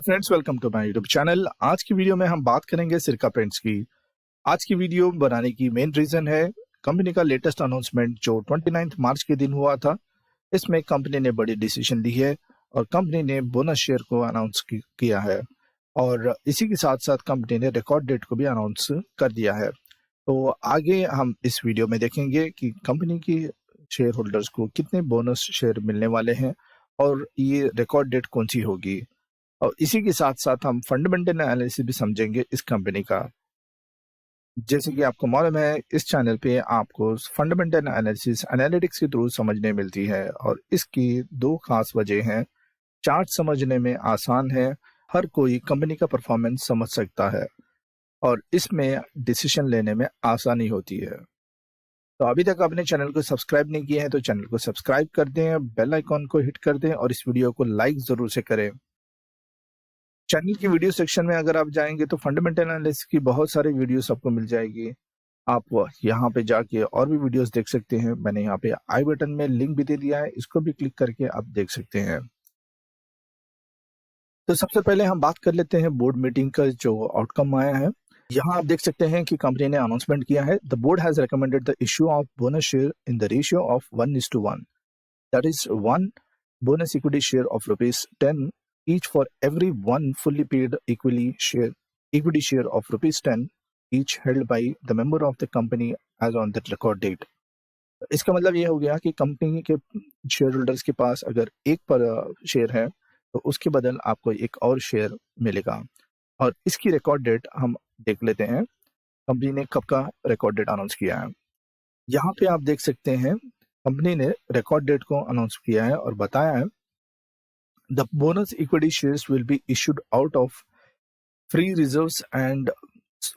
Hi friends, welcome to my YouTube channel. आज की video में हम बात करेंगे सिरका पेंट्स की। आज की वीडियो बनाने की मेन रीजन है कंपनी का लेटेस्ट अनाउंसमेंट जो 29 मार्च के दिन हुआ था। इसमें कंपनी ने बड़ी डिसीजन ली है और कंपनी ने बोनस शेयर को अनाउंस किया है और इसी के साथ साथ कंपनी ने रिकॉर्ड डेट को भी अनाउंस कर दिया है। तो आगे हम इस वीडियो में देखेंगे कि कंपनी की शेयर होल्डर्स को कितने बोनस शेयर मिलने वाले हैं और ये रिकॉर्ड डेट कौन सी होगी, और इसी के साथ साथ हम फंडामेंटल एनालिसिस भी समझेंगे इस कंपनी का। जैसे कि आपको मालूम है, इस चैनल पे आपको फंडामेंटल एनालिसिस एनालिटिक्स के थ्रू समझने मिलती है और इसकी दो खास वजह हैं। चार्ट समझने में आसान है, हर कोई कंपनी का परफॉर्मेंस समझ सकता है और इसमें डिसीजन लेने में आसानी होती है। तो अभी तक आपने चैनल को सब्सक्राइब नहीं किया है तो चैनल को सब्सक्राइब कर दें, बेल आइकॉन को हिट कर दें और इस वीडियो को लाइक जरूर से करें। चैनल की वीडियो सेक्शन में अगर आप जाएंगे तो फंडामेंटल एनालिसिस की बहुत सारी वीडियोस आपको मिल जाएगी। आप यहाँ पे जाके और भी वीडियोस देख सकते हैं। मैंने यहाँ पे आई बटन में लिंक भी दे दिया है, इसको भी क्लिक करके आप देख सकते हैं। तो सबसे पहले हम बात कर लेते हैं बोर्ड मीटिंग का जो आउटकम आया है। यहाँ आप देख सकते हैं कि कंपनी ने अनाउंसमेंट किया है, the board has recommended the issue of bonus share in the ratio of 1:1, that is 1 bonus equity share of rupees 10 each for every one fully paid equity share of rupees 10 each held by the member of the company as on that record date। इसका मतलब ये हो गया कि company के share holders के पास अगर एक पर शेयर है तो उसके बदल आपको एक और शेयर मिलेगा। और इसकी रिकॉर्ड डेट हम देख लेते हैं, कंपनी ने कब का रिकॉर्ड डेट अनाउंस किया है। यहाँ पे आप देख सकते हैं कंपनी ने रिकॉर्ड डेट को अनाउंस किया है और बताया है, the bonus equity shares will be issued out of free reserves and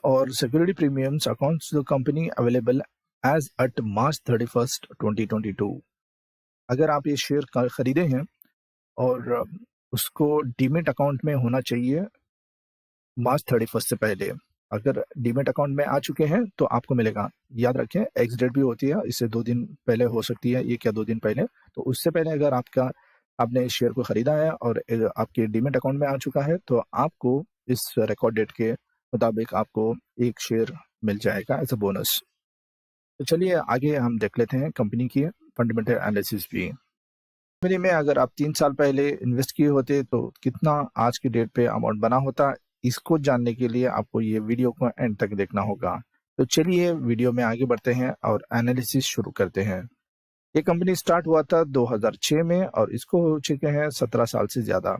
or security premiums accounts to the company available as at March 31st 2022। अगर आप ये शेयर खरीदे हैं और उसको डीमेट अकाउंट में होना चाहिए मार्च 31st से पहले। अगर डीमेट अकाउंट में आ चुके हैं तो आपको मिलेगा। याद रखें, एक्स डेट भी होती है, इससे 2 दिन पहले हो सकती है, ये क्या 2 दिन पहले। तो उससे पहले अगर आपने इस शेयर को खरीदा है और आपके डीमेट अकाउंट में आ चुका है तो आपको इस रिकॉर्ड डेट के मुताबिक आपको एक शेयर मिल जाएगा एज अ बोनस। तो चलिए आगे हम देख लेते हैं कंपनी की फंडामेंटल एनालिसिस भी। कंपनी में अगर आप 3 साल पहले इन्वेस्ट किए होते तो कितना आज की डेट पे अमाउंट बना होता, इसको जानने के लिए आपको ये वीडियो को एंड तक देखना होगा। तो चलिए वीडियो में आगे बढ़ते हैं और एनालिसिस शुरू करते हैं। ये कंपनी स्टार्ट हुआ था 2006 में और इसको हो चुके हैं 17 साल से ज़्यादा।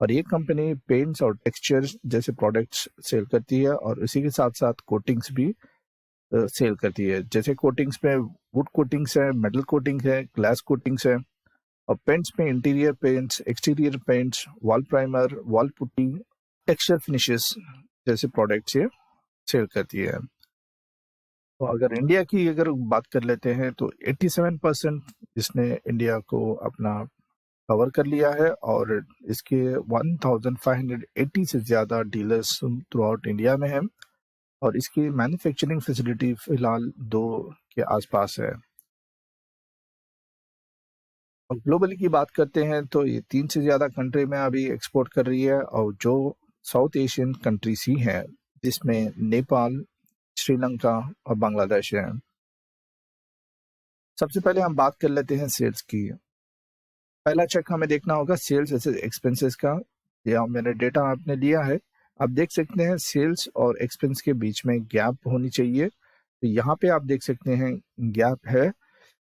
और ये कंपनी पेंट्स और टेक्सचर जैसे प्रोडक्ट्स सेल करती है और इसी के साथ साथ कोटिंग्स भी सेल करती है। जैसे कोटिंग्स में वुड कोटिंग्स है, मेटल कोटिंग है, ग्लास कोटिंग्स है और पेंट्स में interior paints, exterior paints, wall primer, wall putty, texture finishes जैसे प्रोडक्ट्स ये सेल करती है। तो अगर बात कर लेते हैं तो 87% इसने इंडिया को अपना कवर कर लिया है और इसके 1580 से ज़्यादा डीलर्स थ्रू आउट इंडिया में हैं और इसकी मैन्युफैक्चरिंग फैसिलिटी फिलहाल 2 के आसपास है। और ग्लोबली की बात करते हैं तो ये 3 से ज़्यादा कंट्री में अभी एक्सपोर्ट कर रही है और जो साउथ एशियन कंट्रीज ही हैं जिसमें नेपाल, श्रीलंका और बांग्लादेश है। सबसे पहले हम बात कर लेते हैं सेल्स की। पहला चेक हमें देखना होगा सेल्स वर्सेस एक्सपेंसेस का। यह मैंने डेटा आपने लिया है, आप देख सकते हैं सेल्स और एक्सपेंस के बीच में गैप होनी चाहिए। तो यहाँ पे आप देख सकते हैं गैप है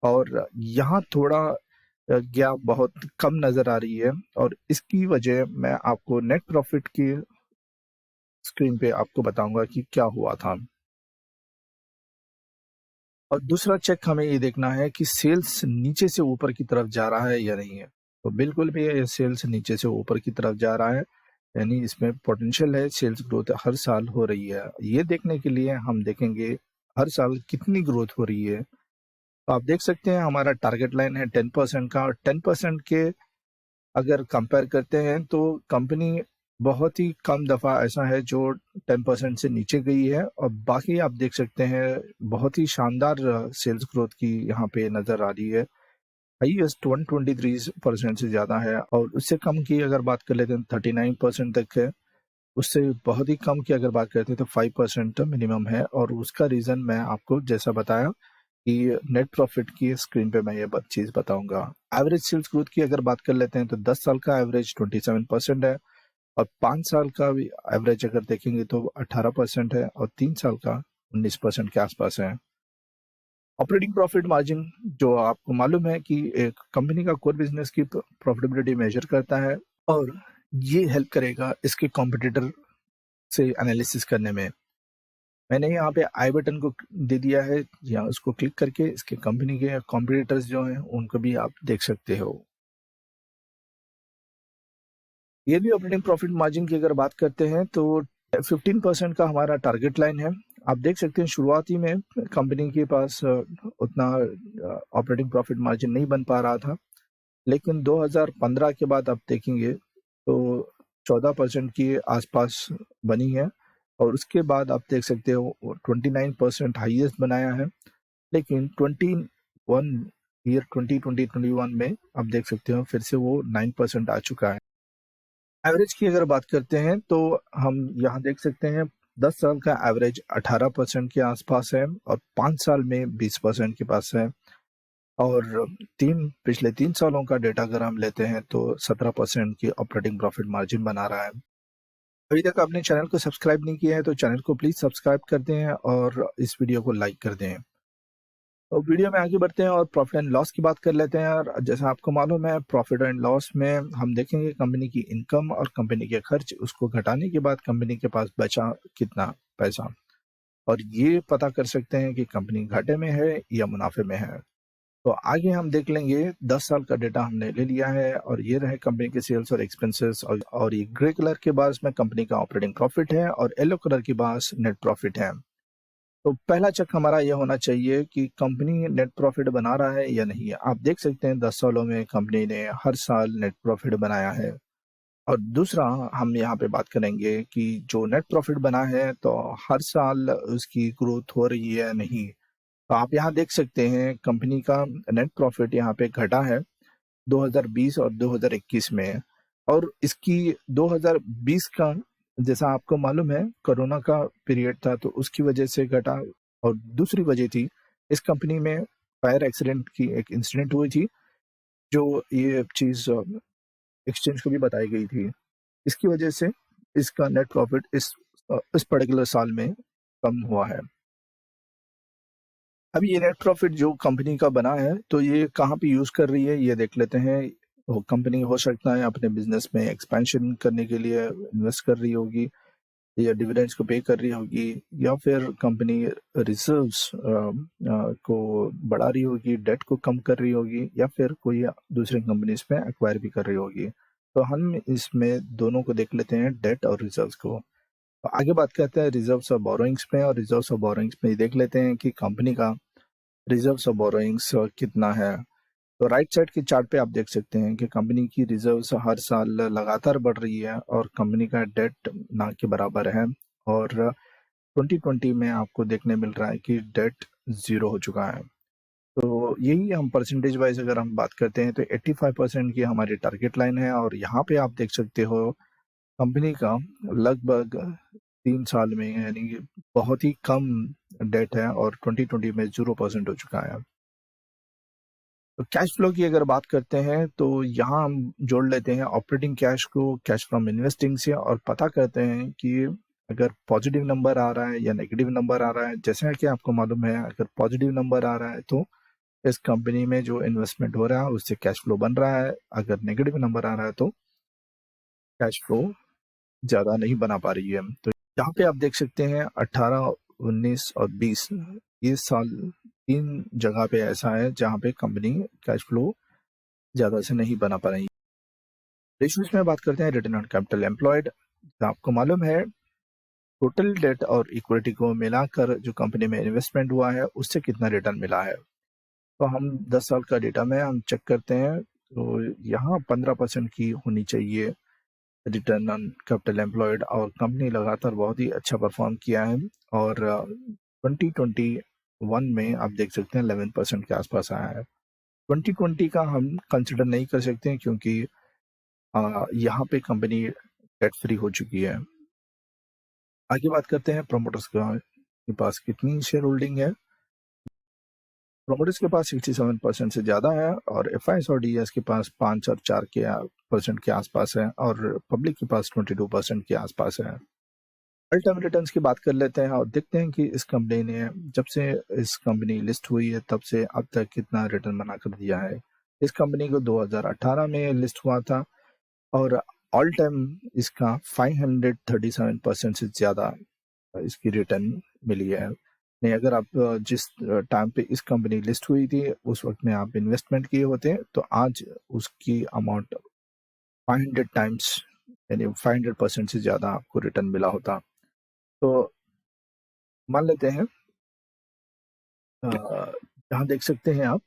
और यहाँ थोड़ा गैप बहुत कम नज़र आ रही है और इसकी वजह मैं आपको नेट प्रॉफिट की स्क्रीन पे आपको बताऊंगा कि क्या हुआ था। और दूसरा चेक हमें ये देखना है कि सेल्स नीचे से ऊपर की तरफ जा रहा है या नहीं है। तो बिल्कुल भी ये सेल्स नीचे से ऊपर की तरफ जा रहा है, यानी इसमें पोटेंशियल है, सेल्स ग्रोथ हर साल हो रही है। ये देखने के लिए हम देखेंगे हर साल कितनी ग्रोथ हो रही है। तो आप देख सकते हैं हमारा टारगेट लाइन है 10% का और 10% के अगर कंपेयर करते हैं तो कंपनी बहुत ही कम दफ़ा ऐसा है जो 10% से नीचे गई है और बाकी आप देख सकते हैं बहुत ही शानदार सेल्स ग्रोथ की यहाँ पे नज़र आ रही है। हाईएस्ट 123% से ज़्यादा है, और उससे कम की अगर बात कर लेते हैं 39% तक है। उससे बहुत ही कम की अगर बात करते हैं तो 5% मिनिमम है, और उसका रीज़न मैं आपको जैसा बताया कि नेट प्रॉफिट की स्क्रीन पे मैं ये चीज़ बताऊंगा। एवरेज सेल्स ग्रोथ की अगर बात कर लेते हैं तो 10 साल का एवरेज 27% है, और 5 साल का भी एवरेज अगर देखेंगे तो 18% है, और 3 साल का 19% के आसपास है। ऑपरेटिंग प्रॉफिट मार्जिन जो आपको मालूम है कि एक कंपनी का कोर बिजनेस की प्रॉफिटेबिलिटी मेजर करता है, और ये हेल्प करेगा इसके कॉम्पिटिटर से एनालिसिस करने में। मैंने यहाँ पे आई बटन को दे दिया है, या उसको क्लिक करके इसके कंपनी के कॉम्पिटिटर्स जो हैं उनको भी आप देख सकते हो। ये भी ऑपरेटिंग प्रॉफिट मार्जिन की अगर बात करते हैं तो 15% का हमारा टारगेट लाइन है। आप देख सकते हैं शुरुआती में कंपनी के पास उतना ऑपरेटिंग प्रॉफिट मार्जिन नहीं बन पा रहा था, लेकिन 2015 के बाद आप देखेंगे तो 14% के आसपास बनी है, और उसके बाद आप देख सकते हो 29% हाईएस्ट बनाया है। लेकिन 2021 में आप देख सकते हो फिर से वो 9% आ चुका है। एवरेज की अगर बात करते हैं तो हम यहाँ देख सकते हैं 10 साल का एवरेज 18% के आसपास है, और 5 साल में 20% के पास है, और पिछले 3 सालों का डेटा अगर हम लेते हैं तो 17% की ऑपरेटिंग प्रॉफिट मार्जिन बना रहा है। अभी तक आपने चैनल को सब्सक्राइब नहीं किया है तो चैनल को प्लीज सब्सक्राइब कर दें, और इस वीडियो को लाइक कर दें। तो वीडियो में आगे बढ़ते हैं और प्रॉफिट एंड लॉस की बात कर लेते हैं। और जैसा आपको मालूम है प्रॉफिट एंड लॉस में हम देखेंगे कंपनी की इनकम और कंपनी के खर्च, उसको घटाने के बाद कंपनी के पास बचा कितना पैसा, और ये पता कर सकते हैं कि कंपनी घाटे में है या मुनाफे में है। तो आगे हम देख लेंगे। 10 साल का डेटा हमने ले लिया है, और ये रहे कंपनी के सेल्स और एक्सपेंसेस, और ये ग्रे कलर के बार्स में कंपनी का ऑपरेटिंग प्रॉफिट है, और येलो कलर के बार्स नेट प्रॉफिट है। तो पहला चेक हमारा यह होना चाहिए कि कंपनी नेट प्रॉफिट बना रहा है या नहीं है। आप देख सकते हैं 10 सालों में कंपनी ने हर साल नेट प्रॉफिट बनाया है। और दूसरा हम यहाँ पे बात करेंगे कि जो नेट प्रॉफिट बना है तो हर साल उसकी ग्रोथ हो रही है नहीं। तो आप यहाँ देख सकते हैं कंपनी का नेट प्रॉफिट यहाँ पे घटा है 2020 और 2021 में, और इसकी 2020 का जैसा आपको मालूम है कोरोना का पीरियड था तो उसकी वजह से घटा, और दूसरी वजह थी इस कंपनी में फायर एक्सीडेंट की एक इंसिडेंट हुई थी, जो ये चीज एक्सचेंज को भी बताई गई थी। इसकी वजह से इसका नेट प्रॉफिट इस पर्टिकुलर साल में कम हुआ है। अब ये नेट प्रॉफिट जो कंपनी का बना है तो ये कहाँ पे यूज कर रही है ये देख लेते हैं। वो कंपनी हो सकता है अपने बिजनेस में एक्सपेंशन करने के लिए इन्वेस्ट कर रही होगी, या डिविडेंड्स को पे कर रही होगी, या फिर कंपनी रिजर्व्स को बढ़ा रही होगी, डेट को कम कर रही होगी, या फिर कोई दूसरी कंपनीज में एक्वायर भी कर रही होगी। तो हम इसमें दोनों को देख लेते हैं, डेट और रिजर्व्स को। तो आगे बात करते हैं रिजर्व्स और बोरोइंग्स में, और रिजर्व्स और बोरोइंग्स में देख लेते हैं कि कंपनी का रिजर्व्स और बोरोइंग्स कितना है। तो राइट साइड के चार्ट पे आप देख सकते हैं कि कंपनी की रिजर्व्स हर साल लगातार बढ़ रही है, और कंपनी का डेट ना के बराबर है, और 2020 में आपको देखने मिल रहा है कि डेट जीरो हो चुका है। तो यही हम परसेंटेज वाइज अगर हम बात करते हैं तो 85% की हमारी टारगेट लाइन है, और यहाँ पे आप देख सकते हो कंपनी का लगभग 3 साल में यानी कि बहुत ही कम डेट है, और 2020 में 0% हो चुका है। तो कैश फ्लो की अगर बात करते हैं तो यहाँ हम जोड़ लेते हैं ऑपरेटिंग कैश को कैश फ्रॉम इन्वेस्टिंग से, और पता करते हैं कि अगर पॉजिटिव नंबर आ रहा है या नेगेटिव नंबर आ रहा है। जैसे कि आपको मालूम है अगर पॉजिटिव नंबर आ रहा है तो इस कंपनी में जो इन्वेस्टमेंट हो रहा है उससे कैश फ्लो बन रहा है, अगर नेगेटिव नंबर आ रहा है तो कैश फ्लो ज़्यादा नहीं बना पा रही है। तो यहाँ पे आप देख सकते हैं 18, 19 और 20 ये साल 3 जगह पे ऐसा है जहाँ पे कंपनी कैश फ्लो ज़्यादा से नहीं बना पा रही। रेशियोज में बात करते हैं रिटर्न ऑन कैपिटल एम्प्लॉयड। आपको मालूम है टोटल डेट और इक्विटी को मिलाकर जो कंपनी में इन्वेस्टमेंट हुआ है उससे कितना रिटर्न मिला है। तो हम 10 साल का डेटा में हम चेक करते हैं तो यहाँ 15% की होनी चाहिए रिटर्न ऑन कैपिटल एम्प्लॉयड, और कंपनी लगातार बहुत ही अच्छा परफॉर्म किया है, और 2021 में आप देख सकते हैं 11% के आसपास आया है। 2020 का हम कंसिडर नहीं कर सकते हैं क्योंकि यहाँ पे कंपनी डेट फ्री हो चुकी है। आगे बात करते हैं प्रोमोटर्स के पास कितनी शेयर होल्डिंग है। प्रोमोटर्स के पास 67% से ज़्यादा है और एफआईएस और डीएस के पास 5 और 4% के आसपास है और पब्लिक के पास 22% के आसपास है। ऑल टाइम रिटर्न्स की बात कर लेते हैं और देखते हैं कि इस कंपनी ने जब से इस कंपनी लिस्ट हुई है तब से अब तक कितना रिटर्न बना कर दिया है। इस कंपनी को 2018 में लिस्ट हुआ था और ऑल टाइम इसका 537% से ज़्यादा इसकी रिटर्न मिली है। नहीं, अगर आप जिस टाइम पे इस कंपनी लिस्ट हुई थी उस वक्त में आप इन्वेस्टमेंट किए होते तो आज उसकी अमाउंट 500 टाइम्स यानी 500% से ज़्यादा आपको रिटर्न मिला होता। तो मान लेते हैं यहाँ देख सकते हैं आप,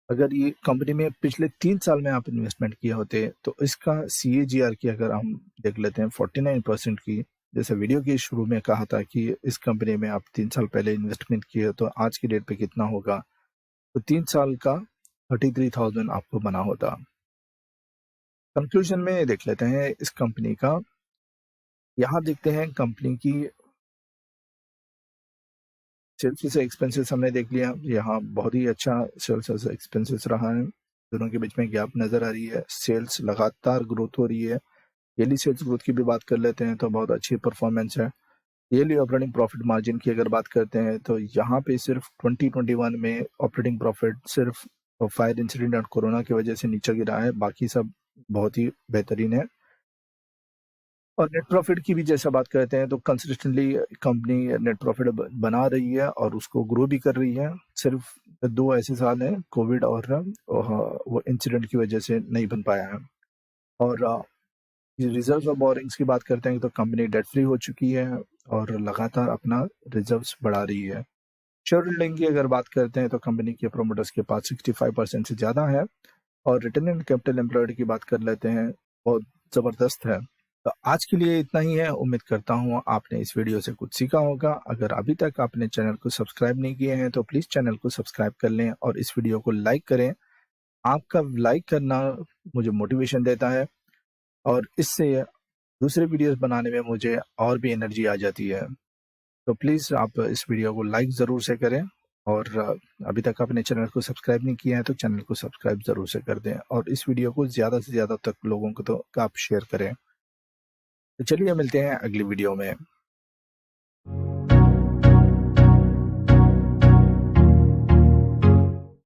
अगर ये कंपनी में पिछले 3 साल में आप इन्वेस्टमेंट किए होते तो इसका CAGR की अगर हम देख लेते हैं 49% की, जैसे वीडियो के शुरू में कहा था कि इस कंपनी में आप 3 साल पहले इन्वेस्टमेंट किए तो आज की डेट पे कितना होगा, तो 3 साल का 33,000 आपको बना होता। कंक्लूजन में देख लेते हैं इस कंपनी का। यहाँ देखते हैं कंपनी की सेल्स से एक्सपेंसेस हमने देख लिया, यहाँ बहुत ही अच्छा सेल्स एक्सपेंसेस रहा है, दोनों के बीच में गैप नजर आ रही है। सेल्स लगातार ग्रोथ हो रही है। yearly सेल्स ग्रोथ की भी बात कर लेते हैं तो बहुत अच्छी परफॉर्मेंस है। yearly ऑपरेटिंग प्रॉफिट मार्जिन की अगर बात करते हैं तो यहाँ पे सिर्फ 2021 में ऑपरेटिंग प्रॉफिट सिर्फ फायर इंसिडेंट और कोरोना की वजह से नीचे गिरा है, बाकी सब बहुत ही बेहतरीन है। और नेट प्रॉफिट की भी जैसा बात करते हैं तो कंसिस्टेंटली कंपनी नेट प्रॉफिट बना रही है और उसको ग्रो भी कर रही है। सिर्फ 2 ऐसे साल हैं कोविड और वो इंसिडेंट की वजह से नहीं बन पाया है। और रिजर्व्स और बोरिंग्स की बात करते हैं तो कंपनी डेट फ्री हो चुकी है और लगातार अपना रिजर्व्स बढ़ा रही है। शेयर होल्डिंग की अगर बात करते हैं तो कंपनी के प्रोमोटर्स के पास 65% से ज़्यादा है और रिटर्न ऑन कैपिटल एम्प्लॉयड की बात कर लेते हैं, बहुत ज़बरदस्त है। तो आज के लिए इतना ही है। उम्मीद करता हूँ आपने इस वीडियो से कुछ सीखा होगा। अगर अभी तक आपने चैनल को सब्सक्राइब नहीं किए हैं तो प्लीज़ चैनल को सब्सक्राइब कर लें और इस वीडियो को लाइक करें। आपका लाइक करना मुझे मोटिवेशन देता है और इससे दूसरे वीडियोस बनाने में मुझे और भी एनर्जी आ जाती है। तो प्लीज़ आप इस वीडियो को लाइक ज़रूर से करें और अभी तक आपने चैनल को सब्सक्राइब नहीं किया है तो चैनल को सब्सक्राइब ज़रूर से कर दें और इस वीडियो को ज़्यादा से ज़्यादा तक लोगों को तो आप शेयर करें। तो चलिए मिलते हैं अगली वीडियो में।